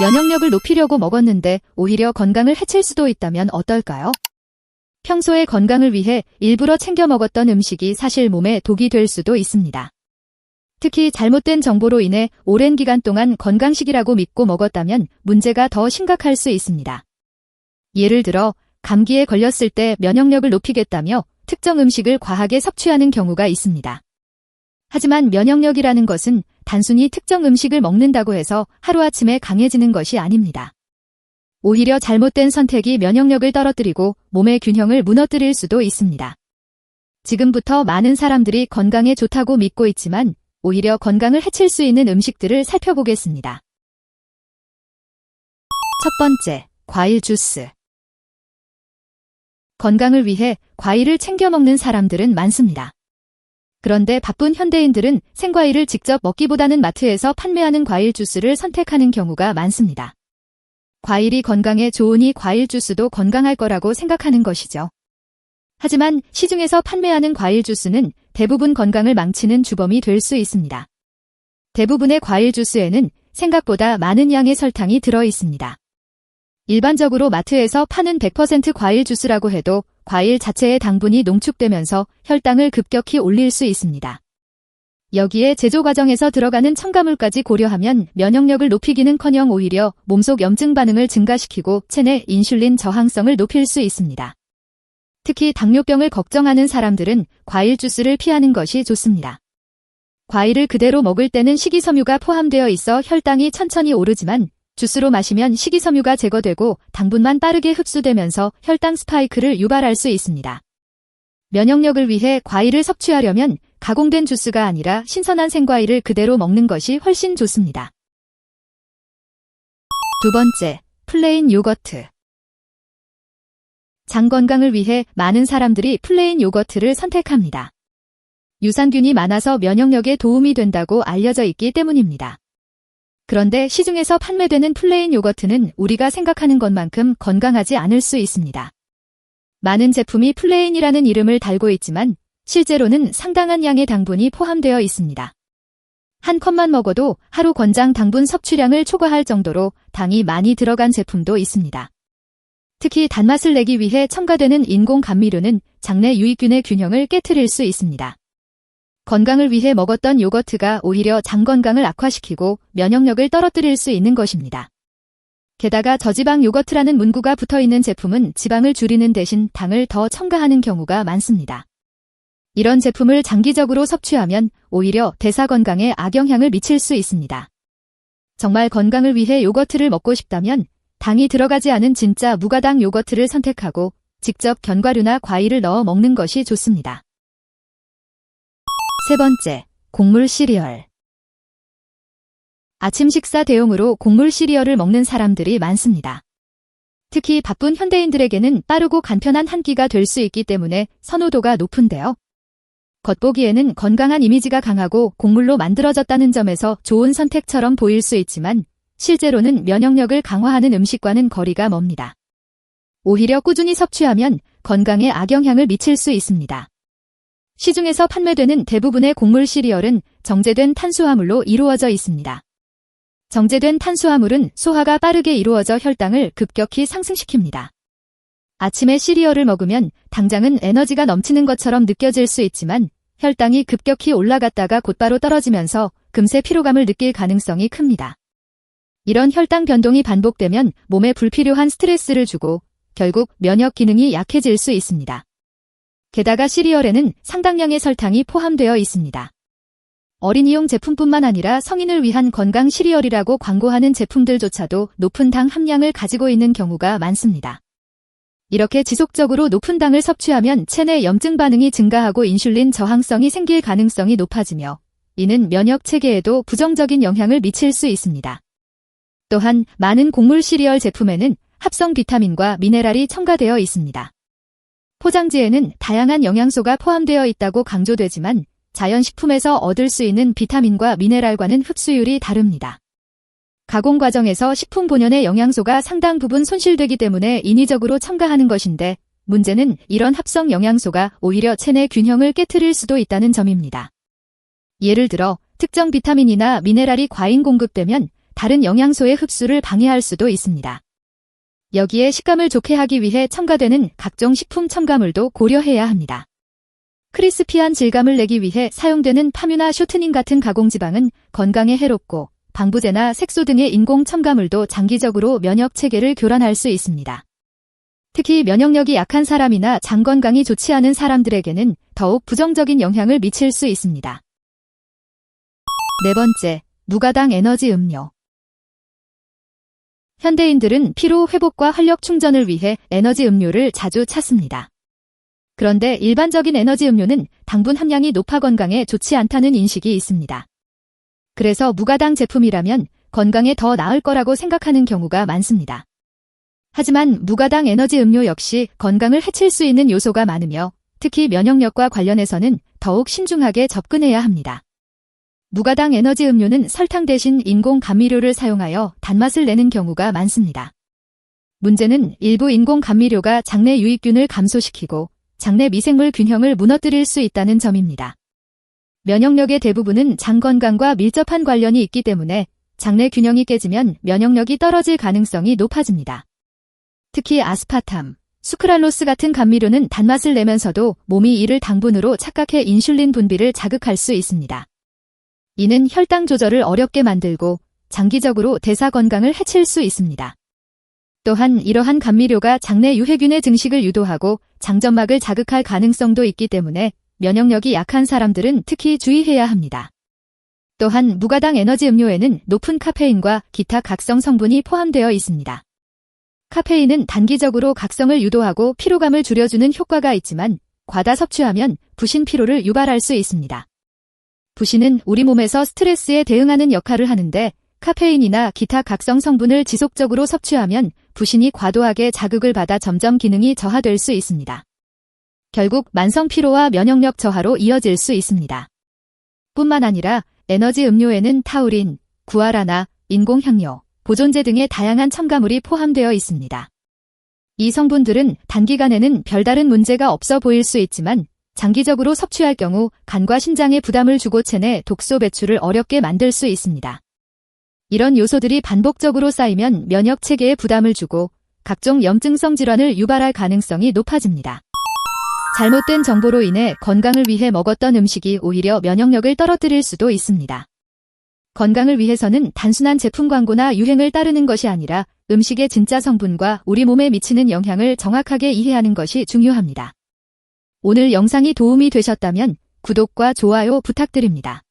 면역력을 높이려고 먹었는데 오히려 건강을 해칠 수도 있다면 어떨까요? 평소에 건강을 위해 일부러 챙겨 먹었던 음식이 사실 몸에 독이 될 수도 있습니다. 특히 잘못된 정보로 인해 오랜 기간 동안 건강식이라고 믿고 먹었다면 문제가 더 심각할 수 있습니다. 예를 들어 감기에 걸렸을 때 면역력을 높이겠다며 특정 음식을 과하게 섭취하는 경우가 있습니다. 하지만 면역력이라는 것은 단순히 특정 음식을 먹는다고 해서 하루아침에 강해지는 것이 아닙니다. 오히려 잘못된 선택이 면역력을 떨어뜨리고 몸의 균형을 무너뜨릴 수도 있습니다. 지금부터 많은 사람들이 건강에 좋다고 믿고 있지만 오히려 건강을 해칠 수 있는 음식들을 살펴보겠습니다. 첫 번째, 과일 주스. 건강을 위해 과일을 챙겨 먹는 사람들은 많습니다. 그런데 바쁜 현대인들은 생과일을 직접 먹기보다는 마트에서 판매하는 과일 주스를 선택하는 경우가 많습니다. 과일이 건강에 좋으니 과일 주스도 건강할 거라고 생각하는 것이죠. 하지만 시중에서 판매하는 과일 주스는 대부분 건강을 망치는 주범이 될 수 있습니다. 대부분의 과일 주스에는 생각보다 많은 양의 설탕이 들어 있습니다. 일반적으로 마트에서 파는 100% 과일 주스라고 해도 과일 자체의 당분이 농축되면서 혈당을 급격히 올릴 수 있습니다. 여기에 제조 과정에서 들어가는 첨가물까지 고려하면 면역력을 높이기는커녕 오히려 몸속 염증 반응을 증가시키고 체내 인슐린 저항성을 높일 수 있습니다. 특히 당뇨병을 걱정하는 사람들은 과일 주스를 피하는 것이 좋습니다. 과일을 그대로 먹을 때는 식이섬유가 포함되어 있어 혈당이 천천히 오르지만 주스로 마시면 식이섬유가 제거되고 당분만 빠르게 흡수되면서 혈당 스파이크를 유발할 수 있습니다. 면역력을 위해 과일을 섭취하려면 가공된 주스가 아니라 신선한 생과일을 그대로 먹는 것이 훨씬 좋습니다. 두 번째, 플레인 요거트. 장 건강을 위해 많은 사람들이 플레인 요거트를 선택합니다. 유산균이 많아서 면역력에 도움이 된다고 알려져 있기 때문입니다. 그런데 시중에서 판매되는 플레인 요거트는 우리가 생각하는 것만큼 건강하지 않을 수 있습니다. 많은 제품이 플레인이라는 이름을 달고 있지만 실제로는 상당한 양의 당분이 포함되어 있습니다. 한 컵만 먹어도 하루 권장 당분 섭취량을 초과할 정도로 당이 많이 들어간 제품도 있습니다. 특히 단맛을 내기 위해 첨가되는 인공 감미료는 장내 유익균의 균형을 깨트릴 수 있습니다. 건강을 위해 먹었던 요거트가 오히려 장 건강을 악화시키고 면역력을 떨어뜨릴 수 있는 것입니다. 게다가 저지방 요거트라는 문구가 붙어있는 제품은 지방을 줄이는 대신 당을 더 첨가하는 경우가 많습니다. 이런 제품을 장기적으로 섭취하면 오히려 대사 건강에 악영향을 미칠 수 있습니다. 정말 건강을 위해 요거트를 먹고 싶다면 당이 들어가지 않은 진짜 무가당 요거트를 선택하고 직접 견과류나 과일을 넣어 먹는 것이 좋습니다. 세 번째, 곡물 시리얼. 아침 식사 대용으로 곡물 시리얼을 먹는 사람들이 많습니다. 특히 바쁜 현대인들에게는 빠르고 간편한 한 끼가 될 수 있기 때문에 선호도가 높은데요. 겉보기에는 건강한 이미지가 강하고 곡물로 만들어졌다는 점에서 좋은 선택처럼 보일 수 있지만 실제로는 면역력을 강화하는 음식과는 거리가 멉니다. 오히려 꾸준히 섭취하면 건강에 악영향을 미칠 수 있습니다. 시중에서 판매되는 대부분의 곡물 시리얼은 정제된 탄수화물로 이루어져 있습니다. 정제된 탄수화물은 소화가 빠르게 이루어져 혈당을 급격히 상승시킵니다. 아침에 시리얼을 먹으면 당장은 에너지가 넘치는 것처럼 느껴질 수 있지만 혈당이 급격히 올라갔다가 곧바로 떨어지면서 금세 피로감을 느낄 가능성이 큽니다. 이런 혈당 변동이 반복되면 몸에 불필요한 스트레스를 주고 결국 면역 기능이 약해질 수 있습니다. 게다가 시리얼에는 상당량의 설탕이 포함되어 있습니다. 어린이용 제품뿐만 아니라 성인을 위한 건강 시리얼이라고 광고하는 제품들조차도 높은 당 함량을 가지고 있는 경우가 많습니다. 이렇게 지속적으로 높은 당을 섭취하면 체내 염증 반응이 증가하고 인슐린 저항성이 생길 가능성이 높아지며 이는 면역 체계에도 부정적인 영향을 미칠 수 있습니다. 또한 많은 곡물 시리얼 제품에는 합성 비타민과 미네랄이 첨가되어 있습니다. 포장지에는 다양한 영양소가 포함되어 있다고 강조되지만 자연식품에서 얻을 수 있는 비타민과 미네랄과는 흡수율이 다릅니다. 가공 과정에서 식품 본연의 영양소가 상당 부분 손실되기 때문에 인위적으로 첨가하는 것인데 문제는 이런 합성 영양소가 오히려 체내 균형을 깨트릴 수도 있다는 점입니다. 예를 들어 특정 비타민이나 미네랄이 과잉 공급되면 다른 영양소의 흡수를 방해할 수도 있습니다. 여기에 식감을 좋게 하기 위해 첨가되는 각종 식품 첨가물도 고려해야 합니다. 크리스피한 질감을 내기 위해 사용되는 파뮤나 쇼트닝 같은 가공지방은 건강에 해롭고 방부제나 색소 등의 인공 첨가물도 장기적으로 면역 체계를 교란할 수 있습니다. 특히 면역력이 약한 사람이나 장 건강이 좋지 않은 사람들에게는 더욱 부정적인 영향을 미칠 수 있습니다. 네 번째, 무가당 에너지 음료. 현대인들은 피로 회복과 활력 충전을 위해 에너지 음료를 자주 찾습니다. 그런데 일반적인 에너지 음료는 당분 함량이 높아 건강에 좋지 않다는 인식이 있습니다. 그래서 무가당 제품이라면 건강에 더 나을 거라고 생각하는 경우가 많습니다. 하지만 무가당 에너지 음료 역시 건강을 해칠 수 있는 요소가 많으며 특히 면역력과 관련해서는 더욱 신중하게 접근해야 합니다. 무가당 에너지 음료는 설탕 대신 인공 감미료를 사용하여 단맛을 내는 경우가 많습니다. 문제는 일부 인공 감미료가 장내 유익균을 감소시키고 장내 미생물 균형을 무너뜨릴 수 있다는 점입니다. 면역력의 대부분은 장 건강과 밀접한 관련이 있기 때문에 장내 균형이 깨지면 면역력이 떨어질 가능성이 높아집니다. 특히 아스파탐, 수크랄로스 같은 감미료는 단맛을 내면서도 몸이 이를 당분으로 착각해 인슐린 분비를 자극할 수 있습니다. 이는 혈당 조절을 어렵게 만들고 장기적으로 대사 건강을 해칠 수 있습니다. 또한 이러한 감미료가 장내 유해균의 증식을 유도하고 장점막을 자극할 가능성도 있기 때문에 면역력이 약한 사람들은 특히 주의해야 합니다. 또한 무가당 에너지 음료에는 높은 카페인과 기타 각성 성분이 포함되어 있습니다. 카페인은 단기적으로 각성을 유도하고 피로감을 줄여주는 효과가 있지만 과다 섭취하면 부신 피로를 유발할 수 있습니다. 부신은 우리 몸에서 스트레스에 대응하는 역할을 하는데 카페인이나 기타 각성 성분을 지속적으로 섭취하면 부신이 과도하게 자극을 받아 점점 기능이 저하될 수 있습니다. 결국 만성 피로와 면역력 저하로 이어질 수 있습니다. 뿐만 아니라 에너지 음료에는 타우린, 구아라나, 인공향료, 보존제 등의 다양한 첨가물이 포함되어 있습니다. 이 성분들은 단기간에는 별다른 문제가 없어 보일 수 있지만 장기적으로 섭취할 경우 간과 심장에 부담을 주고 체내 독소 배출을 어렵게 만들 수 있습니다. 이런 요소들이 반복적으로 쌓이면 면역 체계에 부담을 주고 각종 염증성 질환을 유발할 가능성이 높아집니다. 잘못된 정보로 인해 건강을 위해 먹었던 음식이 오히려 면역력을 떨어뜨릴 수도 있습니다. 건강을 위해서는 단순한 제품 광고나 유행을 따르는 것이 아니라 음식의 진짜 성분과 우리 몸에 미치는 영향을 정확하게 이해하는 것이 중요합니다. 오늘 영상이 도움이 되셨다면 구독과 좋아요 부탁드립니다.